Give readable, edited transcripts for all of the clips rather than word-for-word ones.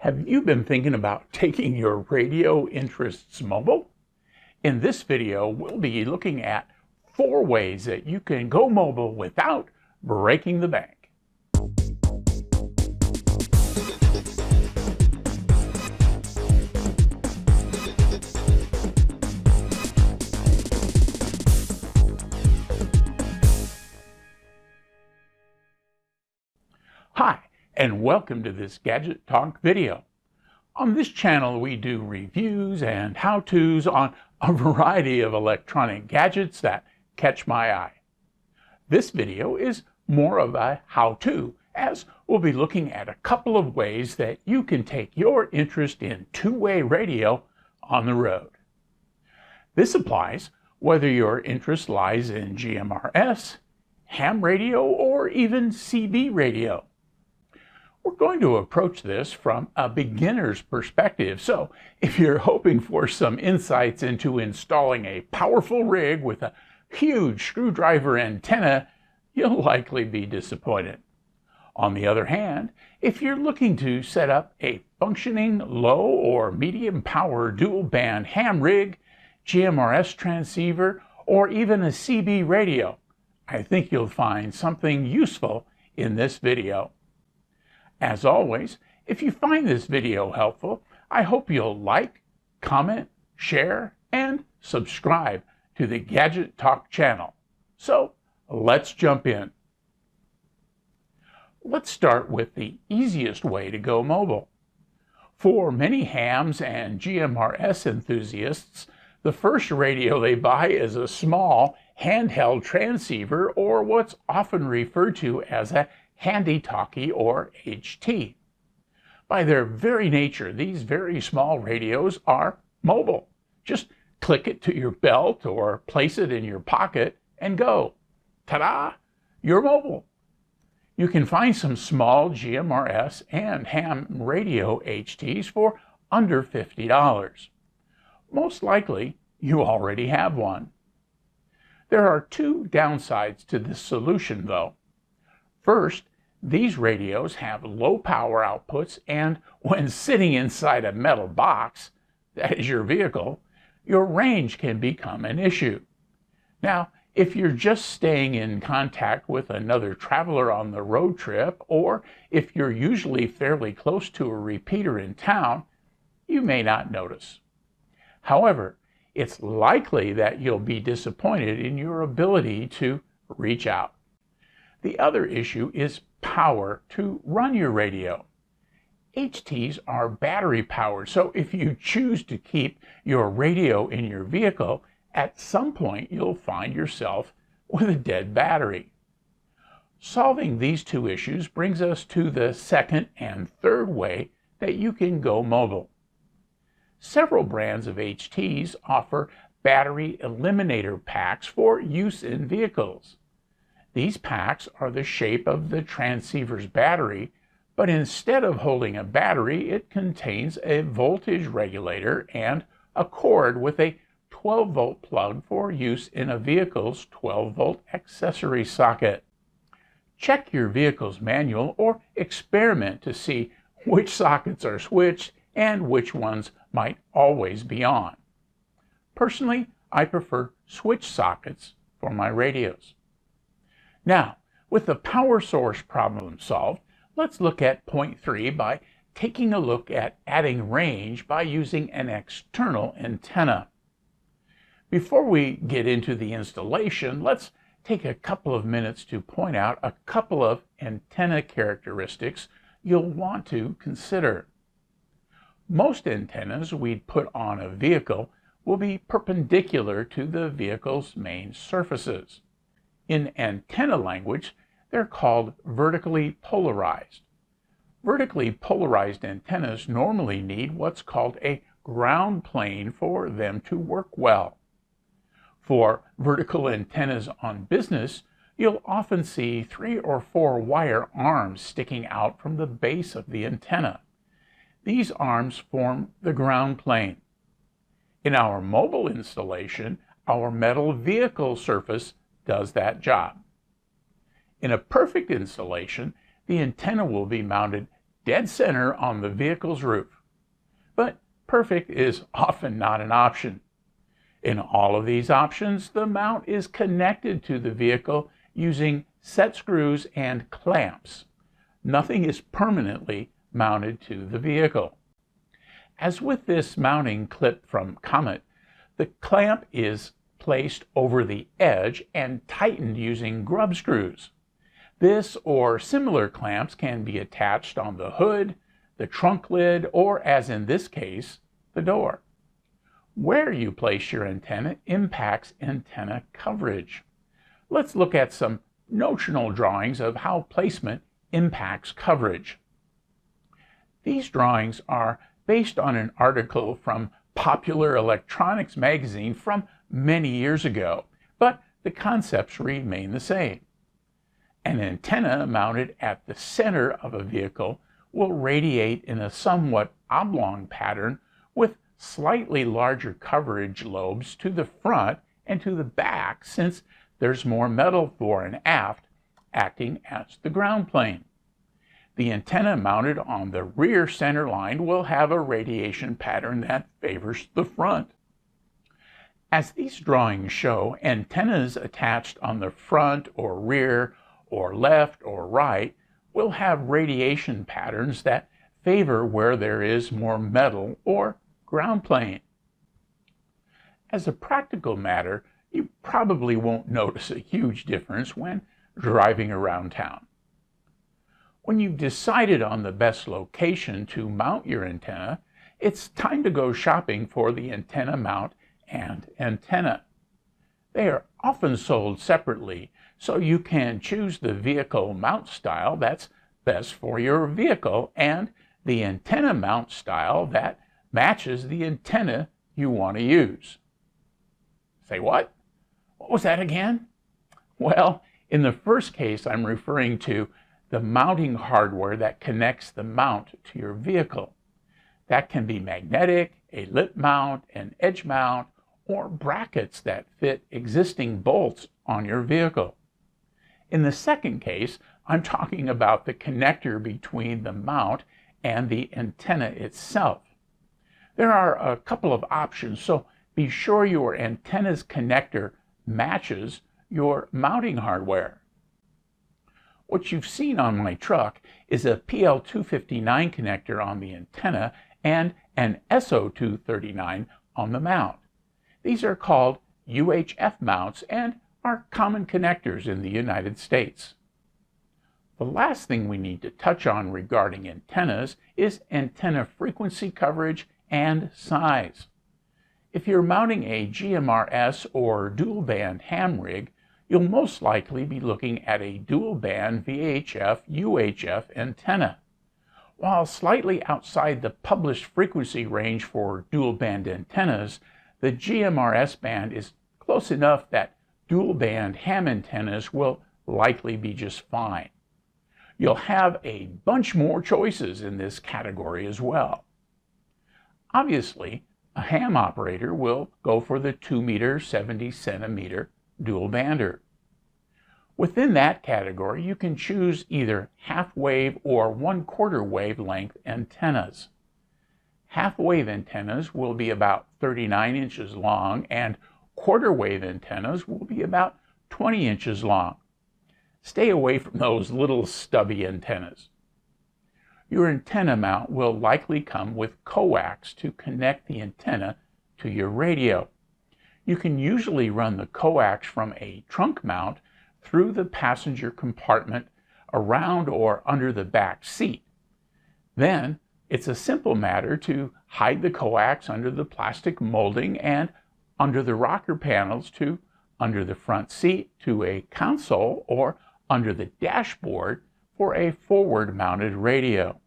Have you been thinking about taking your radio interests mobile? In this video, we'll be looking at 4 ways that you can go mobile without breaking the bank. Hi, and welcome to this Gadget Talk video. On this channel, we do reviews and how-tos on a variety of electronic gadgets that catch my eye. This video is more of a how-to, as we'll be looking at a couple of ways that you can take your interest in two-way radio on the road. This applies whether your interest lies in GMRS, ham radio, or even CB radio. We're going to approach this from a beginner's perspective, so if you're hoping for some insights into installing a powerful rig with a huge screwdriver antenna, you'll likely be disappointed. On the other hand, if you're looking to set up a functioning low or medium power dual band ham rig, GMRS transceiver, or even a CB radio, I think you'll find something useful in this video. As always, if you find this video helpful, I hope you'll like, comment, share, and subscribe to the Gadget Talk channel. So, let's jump in. Let's start with the easiest way to go mobile. For many hams and GMRS enthusiasts, the first radio they buy is a small handheld transceiver, or what's often referred to as a handy-talkie or HT. By their very nature, these very small radios are mobile. Just click it to your belt or place it in your pocket and go. Ta-da! You're mobile. You can find some small GMRS and ham radio HTs for under $50. Most likely, you already have one. There are 2 downsides to this solution, though. First, these radios have low power outputs, and when sitting inside a metal box, that is your vehicle, your range can become an issue. Now, if you're just staying in contact with another traveler on the road trip, or if you're usually fairly close to a repeater in town, you may not notice. However, it's likely that you'll be disappointed in your ability to reach out. The other issue is power to run your radio. HTs are battery powered, so if you choose to keep your radio in your vehicle, at some point you'll find yourself with a dead battery. Solving these 2 issues brings us to the second and third way that you can go mobile. Several brands of HTs offer battery eliminator packs for use in vehicles. These packs are the shape of the transceiver's battery, but instead of holding a battery, it contains a voltage regulator and a cord with a 12-volt plug for use in a vehicle's 12-volt accessory socket. Check your vehicle's manual or experiment to see which sockets are switched and which ones might always be on. Personally, I prefer switch sockets for my radios. Now, with the power source problem solved, let's look at point 3 by taking a look at adding range by using an external antenna. Before we get into the installation, let's take a couple of minutes to point out a couple of antenna characteristics you'll want to consider. Most antennas we'd put on a vehicle will be perpendicular to the vehicle's main surfaces. In antenna language, they're called vertically polarized. Vertically polarized antennas normally need what's called a ground plane for them to work well. For vertical antennas on business, you'll often see 3 or 4 wire arms sticking out from the base of the antenna. These arms form the ground plane. In our mobile installation, our metal vehicle surface does that job. In a perfect installation, the antenna will be mounted dead center on the vehicle's roof. But perfect is often not an option. In all of these options, the mount is connected to the vehicle using set screws and clamps. Nothing is permanently mounted to the vehicle. As with this mounting clip from Comet, the clamp is placed over the edge and tightened using grub screws. This or similar clamps can be attached on the hood, the trunk lid, or, as in this case, the door. Where you place your antenna impacts antenna coverage. Let's look at some notional drawings of how placement impacts coverage. These drawings are based on an article from Popular Electronics magazine from many years ago, but the concepts remain the same. An antenna mounted at the center of a vehicle will radiate in a somewhat oblong pattern with slightly larger coverage lobes to the front and to the back, since there's more metal fore and aft acting as the ground plane. The antenna mounted on the rear center line will have a radiation pattern that favors the front. As these drawings show, antennas attached on the front or rear or left or right will have radiation patterns that favor where there is more metal or ground plane. As a practical matter, you probably won't notice a huge difference when driving around town. When you've decided on the best location to mount your antenna, it's time to go shopping for the antenna mount and antenna. They are often sold separately, so you can choose the vehicle mount style that's best for your vehicle and the antenna mount style that matches the antenna you want to use. Say what? What was that again? Well, in the first case, I'm referring to the mounting hardware that connects the mount to your vehicle. That can be magnetic, a lip mount, an edge mount, or brackets that fit existing bolts on your vehicle. In the second case, I'm talking about the connector between the mount and the antenna itself. There are a couple of options, so be sure your antenna's connector matches your mounting hardware. What you've seen on my truck is a PL259 connector on the antenna and an SO239 on the mount. These are called UHF mounts and are common connectors in the United States. The last thing we need to touch on regarding antennas is antenna frequency coverage and size. If you're mounting a GMRS or dual band ham rig, you'll most likely be looking at a dual band VHF-UHF antenna. While slightly outside the published frequency range for dual band antennas, the GMRS band is close enough that dual band ham antennas will likely be just fine. You'll have a bunch more choices in this category as well. Obviously, a ham operator will go for the 2-meter, 70-centimeter dual bander. Within that category, you can choose either half-wave or 1/4 wavelength antennas. Half-wave antennas will be about 39 inches long, and quarter-wave antennas will be about 20 inches long. Stay away from those little stubby antennas. Your antenna mount will likely come with coax to connect the antenna to your radio. You can usually run the coax from a trunk mount through the passenger compartment, around or under the back seat. Then it's a simple matter to hide the coax under the plastic molding and under the rocker panels to under the front seat to a console or under the dashboard for a forward-mounted radio.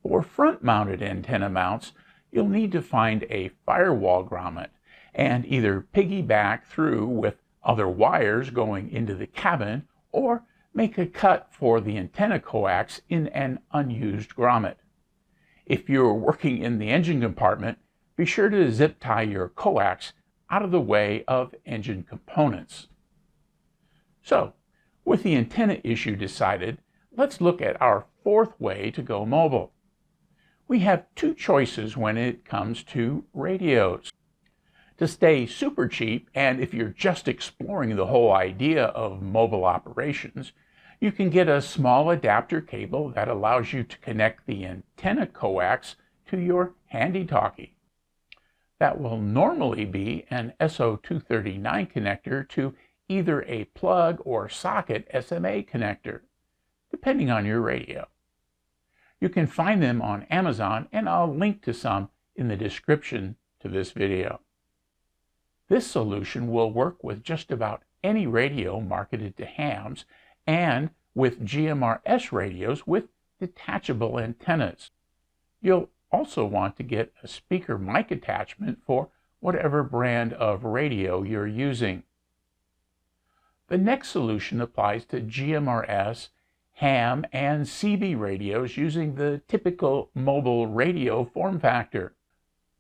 For front-mounted antenna mounts, you'll need to find a firewall grommet and either piggyback through with other wires going into the cabin or make a cut for the antenna coax in an unused grommet. If you're working in the engine compartment, be sure to zip tie your coax out of the way of engine components. So, with the antenna issue decided, let's look at our fourth way to go mobile. We have two choices when it comes to radios. To stay super cheap, and if you're just exploring the whole idea of mobile operations, you can get a small adapter cable that allows you to connect the antenna coax to your handy-talkie. That will normally be an SO239 connector to either a plug or socket SMA connector, depending on your radio. You can find them on Amazon, and I'll link to some in the description to this video. This solution will work with just about any radio marketed to hams and with GMRS radios with detachable antennas. You'll also want to get a speaker mic attachment for whatever brand of radio you're using. The next solution applies to GMRS, ham, and CB radios using the typical mobile radio form factor.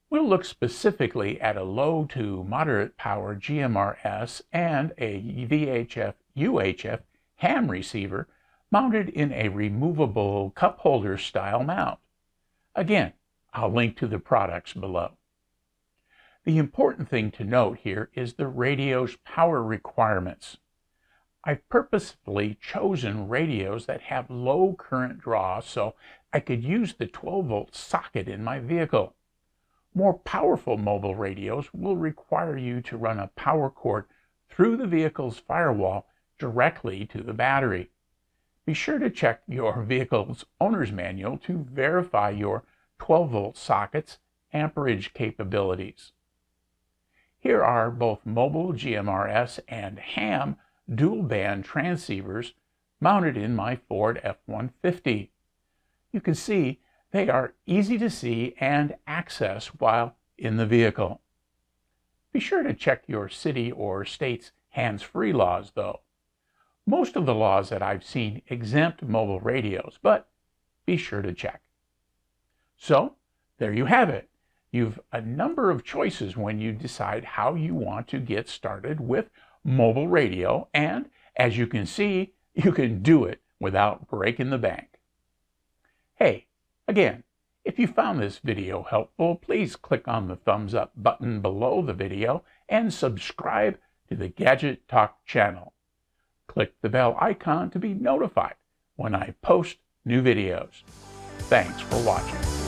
We'll look specifically at a low to moderate power GMRS and a VHF-UHF ham receiver mounted in a removable cup holder style mount. Again, I'll link to the products below. The important thing to note here is the radio's power requirements. I've purposefully chosen radios that have low current draw so I could use the 12-volt socket in my vehicle. More powerful mobile radios will require you to run a power cord through the vehicle's firewall directly to the battery. Be sure to check your vehicle's owner's manual to verify your 12-volt socket's amperage capabilities. Here are both mobile GMRS and ham dual-band transceivers mounted in my Ford F-150. You can see they are easy to see and access while in the vehicle. Be sure to check your city or state's hands-free laws, though. Most of the laws that I've seen exempt mobile radios, but be sure to check. So, there you have it. You've a number of choices when you decide how you want to get started with mobile radio, and as you can see, you can do it without breaking the bank. Hey, again, if you found this video helpful, please click on the thumbs up button below the video and subscribe to the Gadget Talk channel. Click the bell icon to be notified when I post new videos. Thanks for watching.